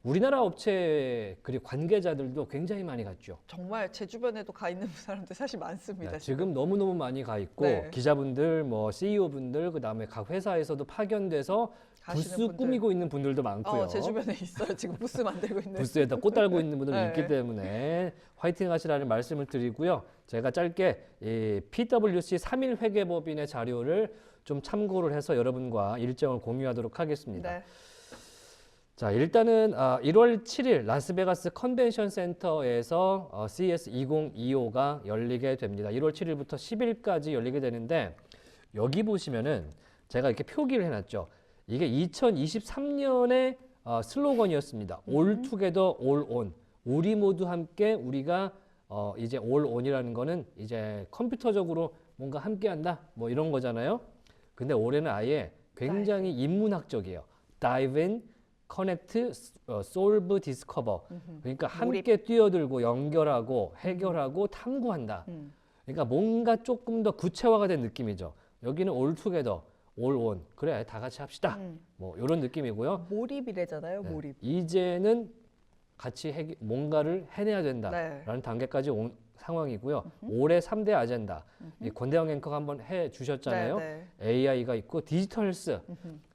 우리나라 업체 그리고 관계자들도 굉장히 많이 갔죠. 정말 제 주변에도 가 있는 사람들 사실 많습니다. 네, 지금 너무너무 많이 가 있고 네. 기자분들, 뭐 CEO분들, 그다음에 각 회사에서도 파견돼서 가시는 부스 분들. 꾸미고 있는 분들도 많고요. 제 주변에 있어요. 지금 부스 만들고 있는. 부스에다 꽃 달고 있는 분들 네. 있기 때문에 화이팅 하시라는 말씀을 드리고요. 제가 짧게 이 PwC 3일 회계법인의 자료를 좀 참고를 해서 여러분과 일정을 공유하도록 하겠습니다. 네. 자, 일단은 1월 7일 라스베가스 컨벤션 센터에서 CES 2025가 열리게 됩니다. 1월 7일부터 10일까지 열리게 되는데 여기 보시면은 제가 이렇게 표기를 해놨죠. 이게 2023년의 슬로건이었습니다. All Together, All On. 우리 모두 함께 우리가 이제 All On이라는 거는 이제 컴퓨터적으로 뭔가 함께한다 뭐 이런 거잖아요. 근데 올해는 아예 굉장히 인문학적이에요. Dive in, Connect, Solve, Discover. 그러니까 함께 뛰어들고 연결하고 해결하고 탐구한다. 그러니까 뭔가 조금 더 구체화가 된 느낌이죠. 여기는 All Together, All On. 그래, 다 같이 합시다. 뭐 이런 느낌이고요. 몰입이래잖아요. 네, 몰입. 이제는 같이 뭔가를 해내야 된다라는 네. 단계까지 온 상황이고요. 올해 3대 아젠다. 이 권대영 앵커가 한번 해 주셨잖아요. 네, AI가 있고 디지털 헬스.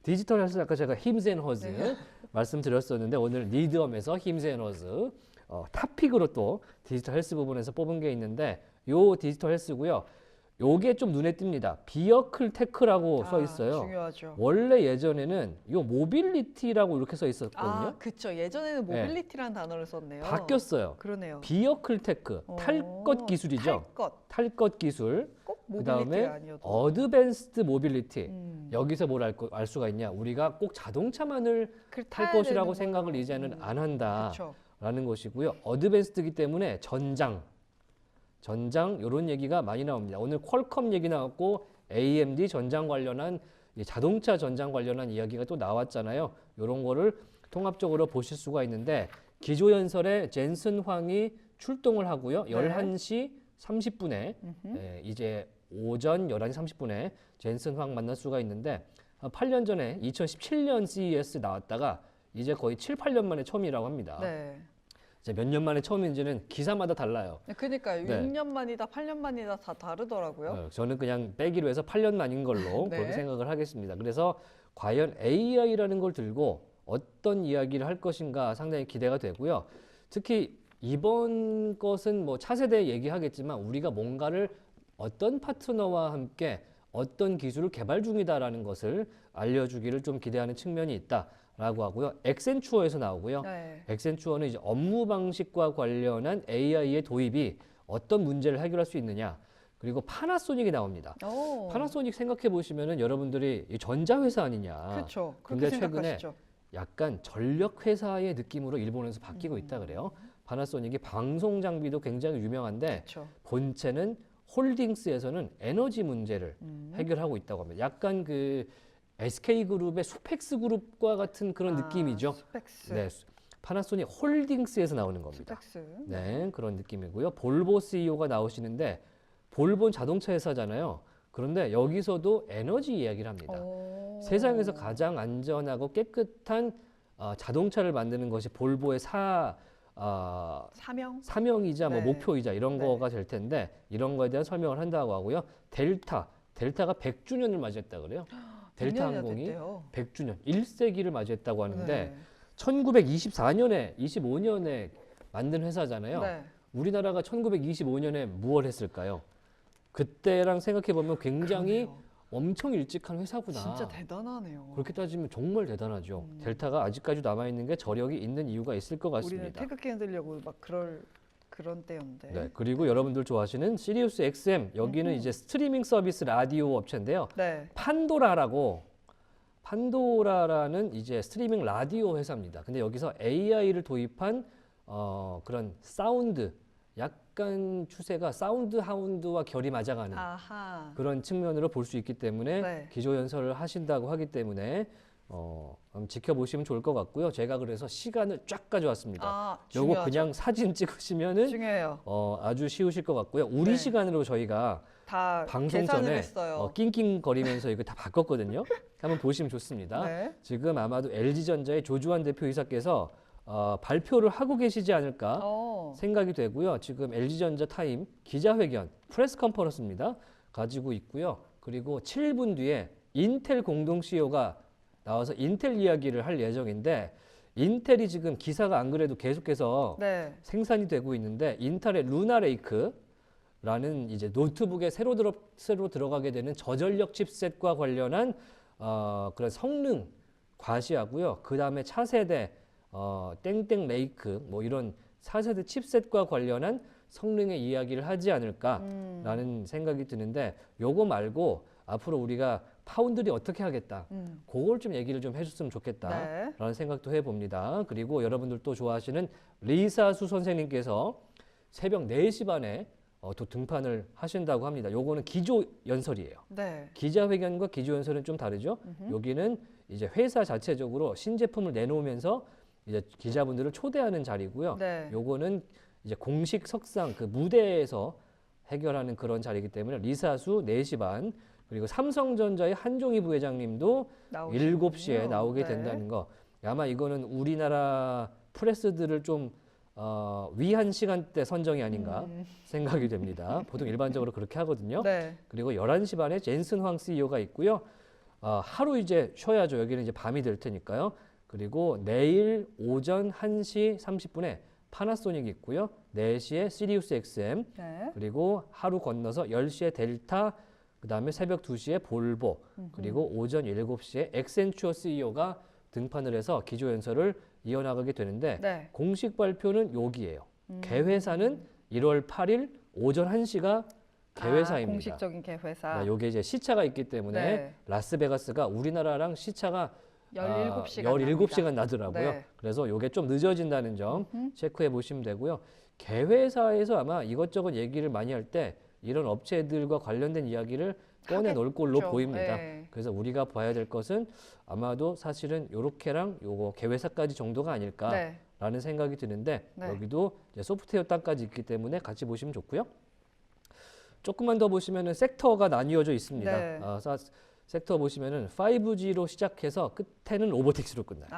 디지털 헬스 아까 제가 힘스 앤 허즈 네. 말씀드렸었는데 오늘 리드엄에서 힘스 앤 허즈 탑픽으로 또 디지털 헬스 부분에서 뽑은 게 있는데 요 디지털 헬스고요. 요게 좀 눈에 띕니다. 비어클 테크라고 써 있어요. 중요하죠. 원래 예전에는 요 모빌리티라고 이렇게 써 있었거든요. 그렇죠. 예전에는 네. 모빌리티라는 단어를 썼네요. 바뀌었어요. 그러네요. 비어클 테크, 탈 것 기술이죠. 탈 것 기술. 꼭 그다음에 모빌리티가 아니어도. 어드밴스드 모빌리티. 여기서 뭘 알 수가 있냐? 우리가 꼭 자동차만을 탈 것이라고 생각을 이제는 안 한다라는 것이고요. 어드밴스드이기 때문에 전장 이런 얘기가 많이 나옵니다. 오늘 퀄컴 얘기 나왔고 AMD 전장 관련한 자동차 전장 관련한 이야기가 또 나왔잖아요. 이런 거를 통합적으로 보실 수가 있는데 기조연설에 젠슨 황이 출동을 하고요. 11시 30분에 이제 오전 11시 30분에 젠슨 황 만날 수가 있는데 8년 전에 2017년 CES 나왔다가 이제 거의 7, 8년 만에 처음이라고 합니다. 네. 이제 몇 년 만에 처음인지는 기사마다 달라요. 그러니까요. 네. 6년 만이다, 8년 만이다 다 다르더라고요. 저는 그냥 빼기로 해서 8년 만인 걸로 네. 그렇게 생각을 하겠습니다. 그래서 과연 AI라는 걸 들고 어떤 이야기를 할 것인가 상당히 기대가 되고요. 특히 이번 것은 뭐 차세대 얘기하겠지만 우리가 뭔가를 어떤 파트너와 함께 어떤 기술을 개발 중이다라는 것을 알려주기를 좀 기대하는 측면이 있다라고 하고요. 엑센추어에서 나오고요. 네. 엑센추어는 이제 업무 방식과 관련한 AI의 도입이 어떤 문제를 해결할 수 있느냐. 그리고 파나소닉이 나옵니다. 오. 파나소닉 생각해 보시면은 여러분들이 이 전자회사 아니냐. 그렇죠. 근데 그렇게 최근에 생각하시죠. 약간 전력 회사의 느낌으로 일본에서 바뀌고 있다 그래요. 파나소닉이 방송 장비도 굉장히 유명한데 그렇죠. 본체는 홀딩스에서는 에너지 문제를 해결하고 있다고 합니다. 약간 그 SK그룹의 수펙스 그룹과 같은 그런 느낌이죠. 스펙스. 네, 파나소닉 홀딩스에서 나오는 겁니다. 스펙스. 네, 그런 느낌이고요. 볼보 CEO가 나오시는데 볼보는 자동차 회사잖아요. 그런데 여기서도 에너지 이야기를 합니다. 오. 세상에서 가장 안전하고 깨끗한 자동차를 만드는 것이 볼보의 사명이자 뭐 네. 목표이자 이런 네. 거가 될 텐데 이런 거에 대한 설명을 한다고 하고요. 델타가 100주년을 맞이했다 그래요. 델타 100년이나 항공이 됐대요. 100주년, 1세기를 맞이했다고 하는데 네. 1924년에 25년에 만든 회사잖아요. 네. 우리나라가 1925년에 무엇을 했을까요? 그때랑 생각해 보면 굉장히 그러네요. 엄청 일찍 한 회사구나. 진짜 대단하네요. 그렇게 따지면 정말 대단하죠. 델타가 아직까지 남아있는 게 저력이 있는 이유가 있을 것 우리는 같습니다. 태극기 흔들려고 막 그런 때였는데. 네, 그리고 여러분들 좋아하시는 시리우스 XM 여기는 이제 스트리밍 서비스 라디오 업체인데요. 네. 판도라라는 이제 스트리밍 라디오 회사입니다. 근데 여기서 AI를 도입한 그런 사운드 약간 추세가 사운드 하운드와 결이 맞아가는 아하. 그런 측면으로 볼 수 있기 때문에 네. 기조연설을 하신다고 하기 때문에 한번 지켜보시면 좋을 것 같고요. 제가 그래서 시간을 쫙 가져왔습니다. 요거 중요하죠. 그냥 사진 찍으시면은 중요해요. 아주 쉬우실 것 같고요. 우리 네. 시간으로 저희가 다 방송 계산을 전에 했어요. 낑낑거리면서 이거 다 바꿨거든요. 한번 보시면 좋습니다. 네. 지금 아마도 LG전자의 조주환 대표이사께서 발표를 하고 계시지 않을까 어. 생각이 되고요. 지금 LG전자 타임 기자회견 프레스 컨퍼런스입니다. 가지고 있고요. 그리고 7분 뒤에 인텔 공동 CEO가 나와서 인텔 이야기를 할 예정인데 인텔이 지금 기사가 안 그래도 계속해서 네. 생산이 되고 있는데 인텔의 루나 레이크라는 이제 노트북에 새로 들어가게 되는 저전력 칩셋과 관련한 그런 성능 과시하고요. 그 다음에 차세대 땡땡 레이크 뭐 이런 4세대 칩셋과 관련한 성능의 이야기를 하지 않을까라는 생각이 드는데 요거 말고 앞으로 우리가 파운드리 어떻게 하겠다. 그걸 좀 얘기를 좀 해줬으면 좋겠다라는 네. 생각도 해봅니다. 그리고 여러분들도 좋아하시는 리사수 선생님께서 새벽 4시 반에 또 등판을 하신다고 합니다. 요거는 기조 연설이에요. 네. 기자회견과 기조 연설은 좀 다르죠. 여기는 이제 회사 자체적으로 신제품을 내놓으면서 이제 기자분들을 초대하는 자리고요. 네. 요거는 이제 공식 석상 그 무대에서 해결하는 그런 자리이기 때문에 리사수 4시 반 그리고 삼성전자의 한종희 부회장님도 7시에 나오게 된다는 거. 아마 이거는 우리나라 프레스들을 좀 위한 시간대 선정이 아닌가 생각이 됩니다. 보통 일반적으로 그렇게 하거든요. 네. 그리고 11시 반에 젠슨 황 CEO가 있고요. 하루 이제 쉬어야죠. 여기는 이제 밤이 될 테니까요. 그리고 내일 오전 1시 30분에 파나소닉 있고요. 4시에 시리우스 XM 네. 그리고 하루 건너서 10시에 델타 그다음에 새벽 2시에 볼보 그리고 오전 7시에 엑센추어 CEO가 등판을 해서 기조연설을 이어나가게 되는데 네. 공식 발표는 여기예요. 개회사는 1월 8일 오전 1시가 개회사입니다. 공식적인 개회사. 요게 이제 시차가 있기 때문에 네. 라스베가스가 우리나라랑 시차가 17시간 17시간 나더라고요. 네. 그래서 요게 좀 늦어진다는 점 체크해 보시면 되고요. 개회사에서 아마 이것저것 얘기를 많이 할 때 이런 업체들과 관련된 이야기를 꺼내 놓을 걸로 하겠죠. 보입니다. 네. 그래서 우리가 봐야 될 것은 아마도 사실은 요렇게랑 요거 개회사까지 정도가 아닐까라는 네. 생각이 드는데 네. 여기도 이제 소프트웨어 땅까지 있기 때문에 같이 보시면 좋고요. 조금만 더 보시면은 섹터가 나뉘어져 있습니다. 네. 섹터 보시면은 5G로 시작해서 끝에는 로보틱스로 끝나요.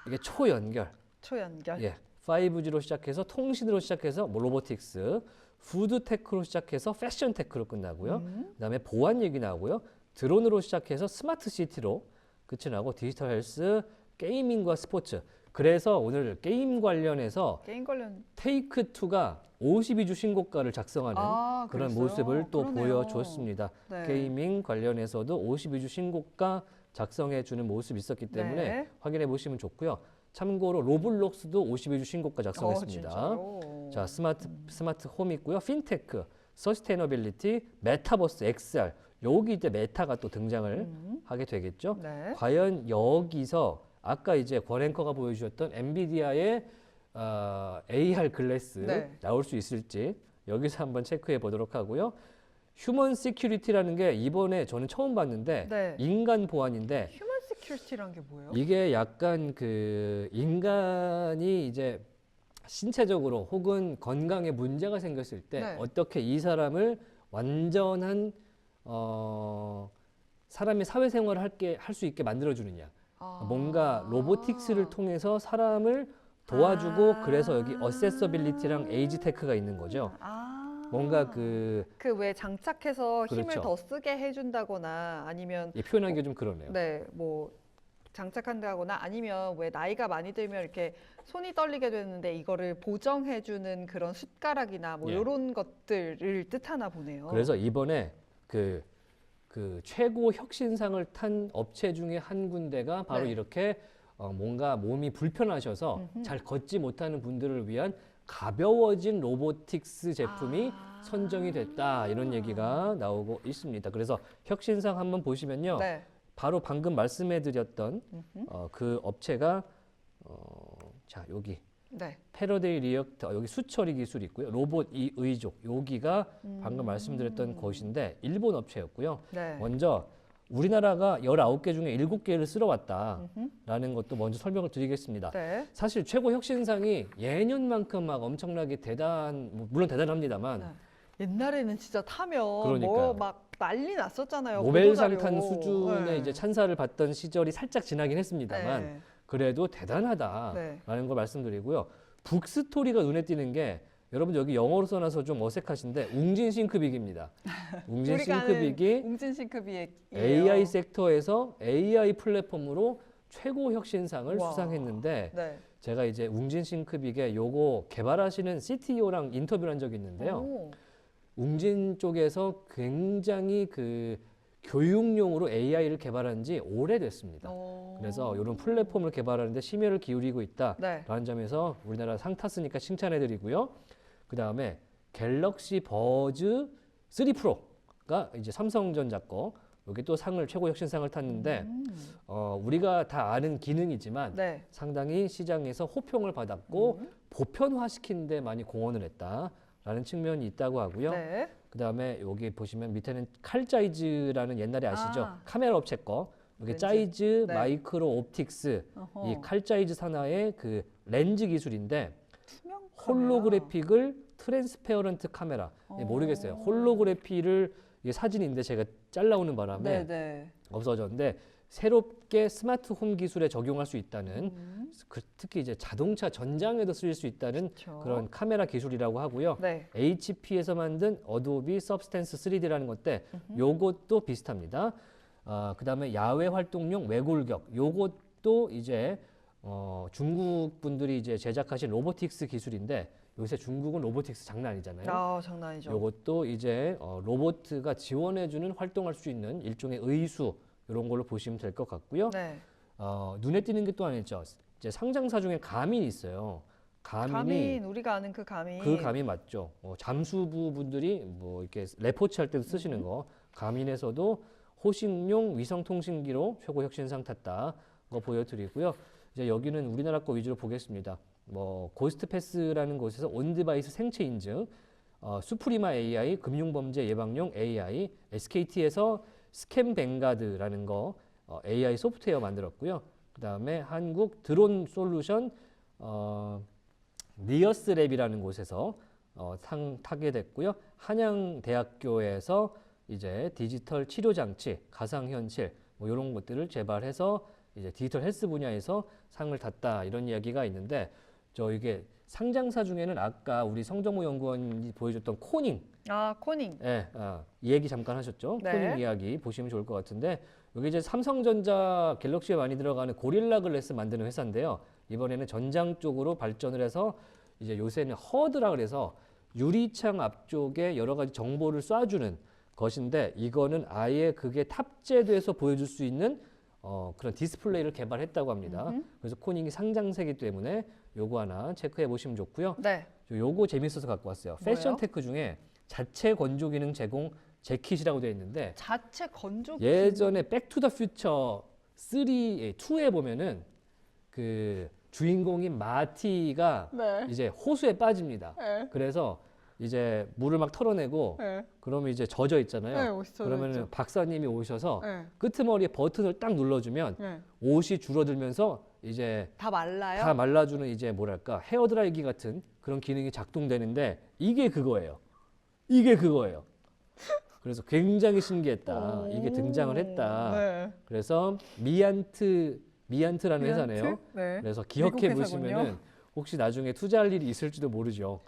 이게 초연결. 초연결. 예. 5G로 시작해서 통신으로 시작해서 뭐 로보틱스, 푸드테크로 시작해서 패션테크로 끝나고요. 그다음에 보안 얘기 나오고요. 드론으로 시작해서 스마트 시티로 끝이 나고 디지털 헬스, 게이밍과 스포츠. 그래서 오늘 게임 관련해서 게임 관련. 테이크2가 52주 신고가를 작성하는 그런 그랬어요? 모습을 또 그러네요. 보여줬습니다. 네. 게이밍 관련해서도 52주 신고가 작성해주는 모습이 있었기 때문에 네. 확인해 보시면 좋고요. 참고로 로블록스도 52주 신고가 작성했습니다. 진짜요? 자, 스마트 홈 있고요. 핀테크, 서스테이너빌리티, 메타버스, XR. 여기 이제 메타가 또 등장을 하게 되겠죠. 네. 과연 여기서 아까 이제 권 앵커가 보여주셨던 엔비디아의 AR 글래스 네. 나올 수 있을지 여기서 한번 체크해 보도록 하고요. 휴먼 시큐리티라는 게 이번에 저는 처음 봤는데 네. 인간 보안인데 휴먼 시큐리티란 게 뭐예요? 이게 약간 그 인간이 이제 신체적으로 혹은 건강에 문제가 생겼을 때 네. 어떻게 이 사람을 완전한 사람이 사회생활을 할 수 있게 만들어주느냐. 뭔가 로보틱스를 통해서 사람을 도와주고 그래서 여기 어세서빌리티랑 에이지 테크가 있는 거죠. 뭔가 그 왜 장착해서 힘을 그렇죠. 더 쓰게 해준다거나 아니면 표현하기가 좀 그러네요. 네, 뭐 장착한다거나 아니면 왜 나이가 많이 들면 이렇게 손이 떨리게 되는데 이거를 보정해주는 그런 숟가락이나 뭐 예. 이런 것들을 뜻하나 보네요. 그래서 이번에 그 최고 혁신상을 탄 업체 중에 한 군데가 바로 네. 이렇게 뭔가 몸이 불편하셔서 잘 걷지 못하는 분들을 위한 가벼워진 로보틱스 제품이 선정이 됐다 이런 얘기가 나오고 있습니다. 그래서 혁신상 한번 보시면요. 네. 바로 방금 말씀해드렸던 그 업체가 자 여기 네. 패러데이 리액터 여기 수처리 기술이 있고요. 로봇 의족 여기가 방금 말씀드렸던 곳인데 일본 업체였고요. 네. 먼저 우리나라가 19개 중에 7개를 쓸어왔다라는 것도 먼저 설명을 드리겠습니다. 네. 사실 최고 혁신상이 예년만큼 막 엄청나게 물론 대단합니다만 네. 옛날에는 진짜 타면 그러니까요. 뭐 막 난리 났었잖아요. 노벨상 보도자료. 탄 수준의 네. 이제 찬사를 받던 시절이 살짝 지나긴 했습니다만 네. 그래도 대단하다라는 걸 말씀드리고요. 북스토리가 눈에 띄는 게 여러분 여기 영어로 써놔서 좀 어색하신데 웅진 싱크빅입니다. 웅진 싱크빅이 웅진 싱크빅 AI 섹터에서 AI 플랫폼으로 최고 혁신상을 와. 수상했는데 네. 제가 이제 웅진 싱크빅에 요거 개발하시는 CTO랑 인터뷰를 한 적이 있는데요. 오. 웅진 쪽에서 굉장히 그 교육용으로 AI를 개발한 지 오래됐습니다. 오. 그래서 이런 플랫폼을 개발하는데 심혈을 기울이고 네. 있다라는 점에서 우리나라 상 탔으니까 칭찬해드리고요. 그 다음에 갤럭시 버즈 3 프로가 이제 삼성전자 거 여기 또 상을 최고 혁신상을 탔는데 우리가 다 아는 기능이지만 네. 상당히 시장에서 호평을 받았고 보편화시키는 데 많이 공헌을 했다라는 측면이 있다고 하고요. 네. 그 다음에 여기 보시면 밑에는 칼자이즈라는 옛날에 아시죠? 아. 카메라 업체 거. 여기 렌즈. 자이즈 네. 마이크로 옵틱스 어허. 이 칼자이즈 산하의 그 렌즈 기술인데 투명 홀로그래픽을 트랜스페어런트 카메라. 어. 모르겠어요. 홀로그래피를 이게 사진인데 제가 잘라오는 바람에 네네. 없어졌는데 새롭게 스마트 홈 기술에 적용할 수 있다는 특히 이제 자동차 전장에도 쓰일 수 있다는 그쵸. 그런 카메라 기술이라고 하고요. 네. HP에서 만든 어도비 서브스텐스 3D라는 건데 요것도 비슷합니다. 그다음에 야외 활동용 외골격 요것도 이제 중국 분들이 이제 제작하신 로보틱스 기술인데 요새 중국은 로보틱스 장난 아니잖아요. 아, 장난 아니죠. 요것도 이제 로봇가 지원해주는 활동할 수 있는 일종의 의수 이런 걸로 보시면 될 것 같고요. 네. 눈에 띄는 게 또 하나 있죠. 이제 상장사 중에 가민이 있어요. 가민이 우리가 아는 그 가민. 그 가민 맞죠. 잠수부 분들이 뭐 이렇게 레포츠 할 때도 쓰시는 거. 가민에서도 호식용 위성통신기로 최고 혁신상 탔다. 거 보여드리고요. 이제 여기는 우리나라 거 위주로 보겠습니다. 뭐 고스트패스라는 곳에서 온디바이스 생체 인증, 수프리마 AI 금융범죄 예방용 AI, SKT에서 스캠 뱅가드라는 거 AI 소프트웨어 만들었고요. 그다음에 한국 드론 솔루션 니어스랩이라는 곳에서 상 타게 됐고요. 한양대학교에서 이제 디지털 치료 장치, 가상현실 뭐 이런 것들을 개발해서 이제 디지털 헬스 분야에서 상을 탔다 이런 이야기가 있는데 이게 상장사 중에는 아까 우리 성정모 연구원이 보여줬던 코닝, 아, 코닝. 예, 이 얘기 잠깐 하셨죠? 네. 코닝 이야기 보시면 좋을 것 같은데 여기 이제 삼성전자 갤럭시에 많이 들어가는 고릴라 글래스 만드는 회사인데요. 이번에는 전장 쪽으로 발전을 해서 이제 요새는 허드라 그래서 유리창 앞쪽에 여러 가지 정보를 쏴주는 것인데 이거는 아예 그게 탑재돼서 보여줄 수 있는 그런 디스플레이를 개발했다고 합니다. 그래서 코닝이 상장세기 때문에 요거 하나 체크해 보시면 좋고요. 네. 요거 재밌어서 갖고 왔어요. 뭐예요? 패션 테크 중에 자체 건조 기능 제공 재킷이라고 되어 있는데 자체 건조. 예전에 백투더퓨처 2에 보면은 그 주인공인 마티가 네. 이제 호수에 빠집니다. 네. 그래서 이제 물을 막 털어내고 네. 그러면 이제 젖어 있잖아요. 네, 옷이 젖어 그러면 있죠. 박사님이 오셔서 네. 끄트머리에 버튼을 딱 눌러주면 네. 옷이 줄어들면서 이제 다 말라요? 다 말라주는 이제 뭐랄까 헤어드라이기 같은 그런 기능이 작동되는데 이게 그거예요. 이게 그거예요. 그래서 굉장히 신기했다. 이게 등장을 했다. 네. 그래서 미안트라는 회사네요. 네. 그래서 기억해 미국 보시면은 회사군요. 혹시 나중에 투자할 일이 있을지도 모르죠.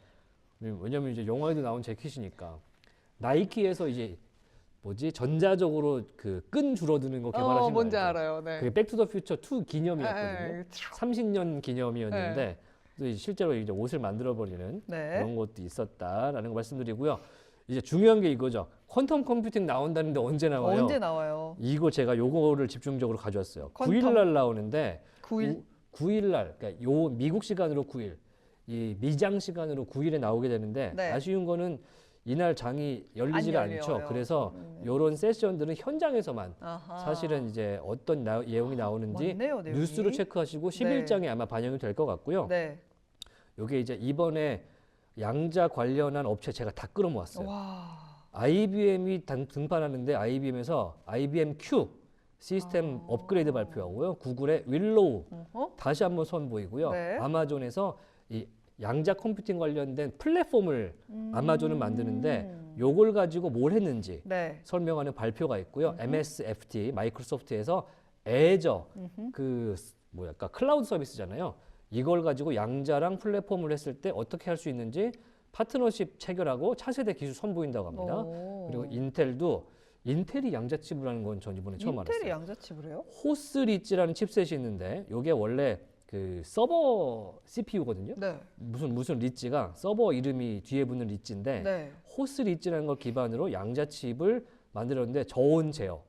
왜냐면 이제 영화에도 나온 재킷이니까. 나이키에서 이제 뭐지 전자적으로 그 끈 줄어드는 거 개발하신 거 뭔지 알죠? 알아요. 네. 그게 백투더퓨처 2 기념이었거든요. 네. 30년 기념이었는데 또 이제 실제로 이제 옷을 만들어 버리는 네. 그런 것도 있었다라는 거 말씀드리고요. 이제 중요한 게 이거죠. 쿼텀 컴퓨팅 나온다는데 언제 나와요? 언제 나와요? 이거 제가 요거를 집중적으로 가져왔어요. 퀀텀. 9일 날 나오는데 9일? 9일 날 그러니까 요 미국 시간으로 9일, 이 미장 시간으로 9일에 나오게 되는데 네. 아쉬운 거는 이날 장이 열리지가 안 않죠. 열려요. 그래서 요런 세션들은 현장에서만 아하. 사실은 이제 어떤 내용이 나오는지 맞네요, 내용이. 뉴스로 체크하시고 10일장에 아마 반영이 될 것 같고요. 네. 요게 이제 이번에 양자 관련한 업체 제가 다 끌어모았어요. 와. IBM이 등판하는데 IBM에서 IBM Q 시스템 업그레이드 발표하고요. 구글의 윌로우 어허. 다시 한번 선보이고요. 네. 아마존에서 이 양자 컴퓨팅 관련된 플랫폼을 아마존은 만드는데 요걸 가지고 뭘 했는지 네. 설명하는 발표가 있고요. MSFT 마이크로소프트에서 애저 뭐랄까 클라우드 서비스잖아요. 이걸 가지고 양자랑 플랫폼을 했을 때 어떻게 할 수 있는지 파트너십 체결하고 차세대 기술 선보인다고 합니다. 오. 그리고 인텔도 인텔이 양자칩을 하는 건 전 이번에 처음 인텔이 알았어요. 양자칩을 해요? 호스 리치라는 칩셋이 있는데 이게 원래 그 서버 CPU거든요. 네. 무슨 리치가 서버 이름이 뒤에 붙는 리치인데 네. 호스 리치라는 걸 기반으로 양자칩을 만들었는데 저온 제어.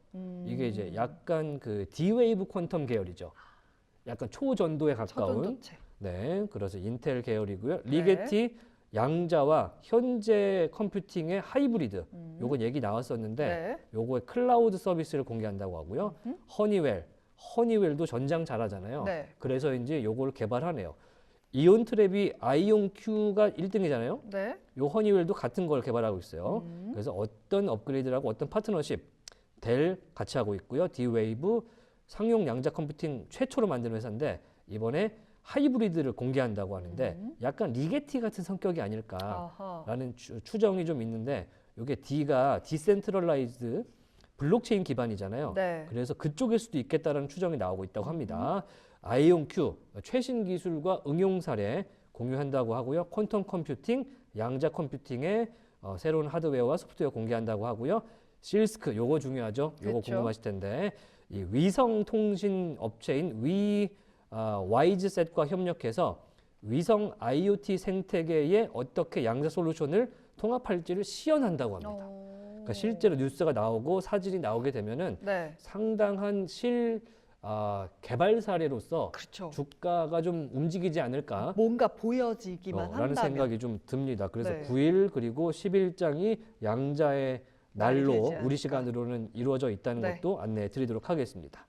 이게 이제 약간 그 D-웨이브 퀀텀 계열이죠. 약간 초전도에 가까운. 초전도체. 네, 그래서 인텔 계열이고요. 네. 리게티 양자와 현재 컴퓨팅의 하이브리드. 요건 얘기 나왔었는데 네. 요거의 클라우드 서비스를 공개한다고 하고요. 허니웰도 전장 잘하잖아요. 네. 그래서인지 요걸 개발하네요. 이온 트랩이 아이온 Q가 1등이잖아요. 네. 요 허니웰도 같은 걸 개발하고 있어요. 그래서 어떤 업그레이드라고 어떤 파트너십 델 같이 하고 있고요. D-웨이브 상용 양자 컴퓨팅 최초로 만든 회사인데 이번에 하이브리드를 공개한다고 하는데 약간 리게티 같은 성격이 아닐까라는 아하. 추정이 좀 있는데 이게 D가 디센트럴라이즈드 블록체인 기반이잖아요. 네. 그래서 그쪽일 수도 있겠다라는 추정이 나오고 있다고 합니다. 아이온 Q 최신 기술과 응용 사례 공유한다고 하고요. 퀀텀 컴퓨팅, 양자 컴퓨팅의 새로운 하드웨어와 소프트웨어 공개한다고 하고요. 실스크 요거 중요하죠. 요거 그쵸. 궁금하실 텐데 이 위성 통신 업체인 와이즈셋과 협력해서 위성 IoT 생태계에 어떻게 양자 솔루션을 통합할지를 시연한다고 합니다. 그러니까 실제로 뉴스가 나오고 사진이 나오게 되면은 네. 상당한 개발 사례로서 그렇죠. 주가가 좀 움직이지 않을까 뭔가 보여지기만 라는 한다면. 생각이 좀 듭니다. 그래서 네. 9일 그리고 10일장이 양자의 날이 날로 되지 우리 않을까. 시간으로는 이루어져 있다는 네. 것도 안내해 드리도록 하겠습니다.